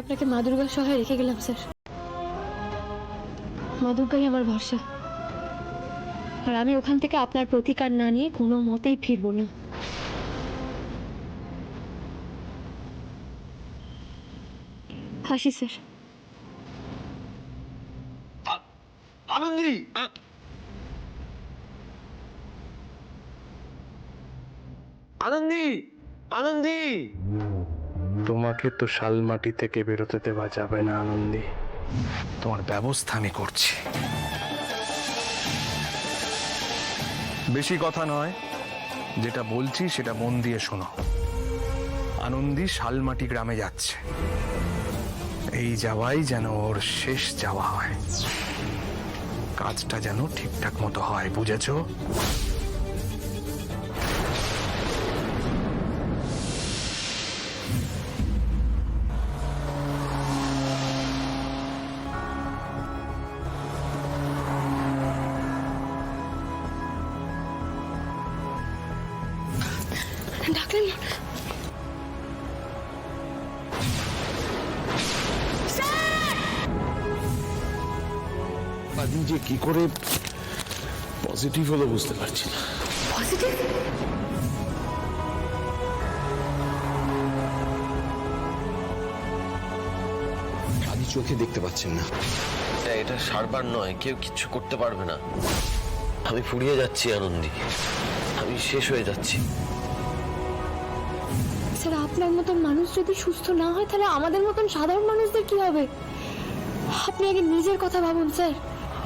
আপনাকে মা দুর্গার সহায় রেখে গেলাম স্যার। মা দুর্গাই আমার ভরসা, আর আমি ওখান থেকে আপনার প্রতিকার না নিয়ে কোনো মতেই ফিরবো না। হাসি স্যার। আনন্দি, আনন্দি, আনন্দি। তোমাকে তো শালমাটি থেকে বেরোতে দেওয়া যাবে না আনন্দি। তোমার ব্যবস্থা আমি করছি। বেশি কথা নয়, যেটা বলছি সেটা মন দিয়ে শোনো। আনন্দি শালমাটি গ্রামে যাচ্ছে, এই যাওয়াই যেন ওর শেষ যাওয়া হয়। কাজটা যেন ঠিকঠাক মতো হয়, বুঝেছো? ডাকলেন? আমি যে কি করে পজিটিভ হলো বুঝতে পারছি না। পজিটিভ? আপনি চোখে দেখতে পাচ্ছেন না। এটা সারবার নয়, কেউ কিচ্ছু করতে পারবে না। আমি ফুরিয়ে যাচ্ছি আনন্দি, আমি শেষ হয়ে যাচ্ছি। স্যার, আপনার মতন মানুষ যদি সুস্থ না হয় তাহলে আমাদের মতন সাধারণ মানুষদের কি হবে? আপনি আগে নিজের কথা ভাবুন স্যার।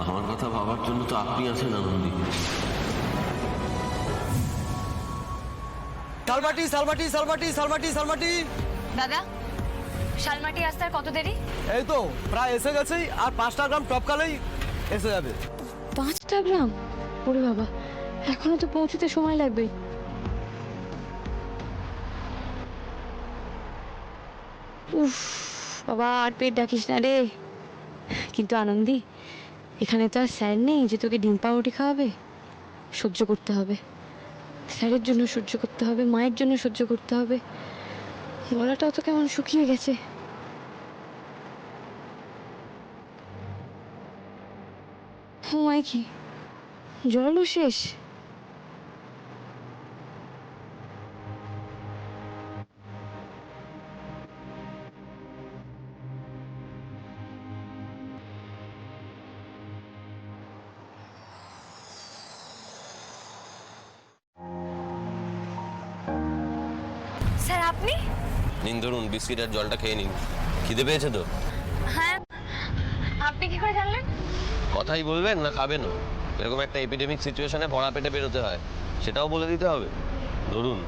আমার কথা ভাবার জন্য তো আপনি আছেন আনন্দি। শালমাটি, শালমাটি, শালমাটি, শালমাটি, শালমাটি। দাদা, শালমাটি আসতে আর কত দেরি? এই তো প্রায় এসে গেছেই, আর 5টা গ্রাম টপকালেই এসে যাবে। 5টা গ্রাম? ওরে বাবা, এখনো তো পৌঁছতে সময় লাগবে। উফ বাবা, আর পেট ডাকিস না রে। কিন্তু আনন্দি, এখানে তো আর স্যার নেই যে তোকে ডিম পাউরুটি খাওয়াবে। সহ্য করতে হবে, স্যারের জন্য সহ্য করতে হবে, মায়ের জন্য সহ্য করতে হবে। গলাটাও তো কেমন শুকিয়ে গেছে। মায় কি জলও শেষ? স্যার আপনি? নিন ধরুন, বিস্কিট আর জলটা খেয়ে নিন। খিদে পেয়েছে তো? হ্যাঁ। আপনি কি করে জানলেন? কথাই বলবেন না খাবেন? এরকম একটা এপিডেমিক সিচুয়েশনে ভরা পেটে বেরোতে হয়, সেটাও বলে দিতে হবে। ধরুন।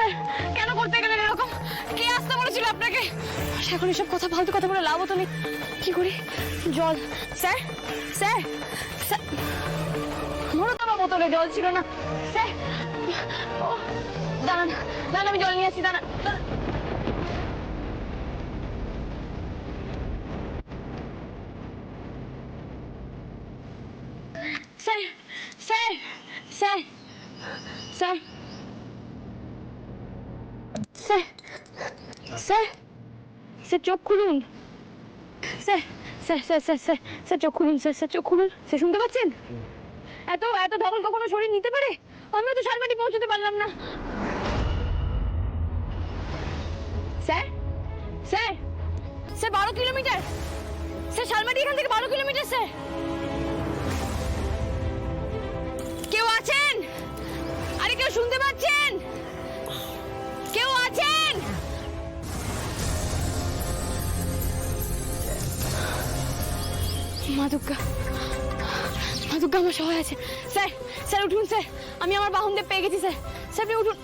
স্যার কেন করতে গেলেন এরকম? কে আসতে বলেছিল আপনাকে? এখন এসব কথা ফালতু কথা বলে লাভ হতো না। কি করি? জল। স্যার স্যার স্যার মনে তো আমার বোতলে জল ছিল না। স্যার ও দাঁড়ান দাঁড়ান, আমি জল নিয়ে আসছি, দাঁড়ান দাঁড়ান। Sir sir sir sir sir sir sir চোখ খুলুন। Sir sir sir sir sir sir চোখ খুলুন, স্যার স্যার চোখ খুলুন। স্যার শুনতে পাচ্ছেন? এত এত ধকল কখনো শরীর নিতে পারে? আমিও তো শালবাটি পৌঁছতে পারলাম না। Sir sir sir 12 kilometre. Sir Shalbati এখান থেকে 12 কিলোমিটার। স্যার কেউ আছেন? আরে কেউ শুনতে পাচ্ছেন? কেউ আছেন? মা দুর্গা, মা দুর্গা আমার সহায় আছে। স্যার স্যার উঠুন স্যার, আমি আমার বাহনদের পেয়ে গেছি স্যার। স্যার আপনি উঠুন।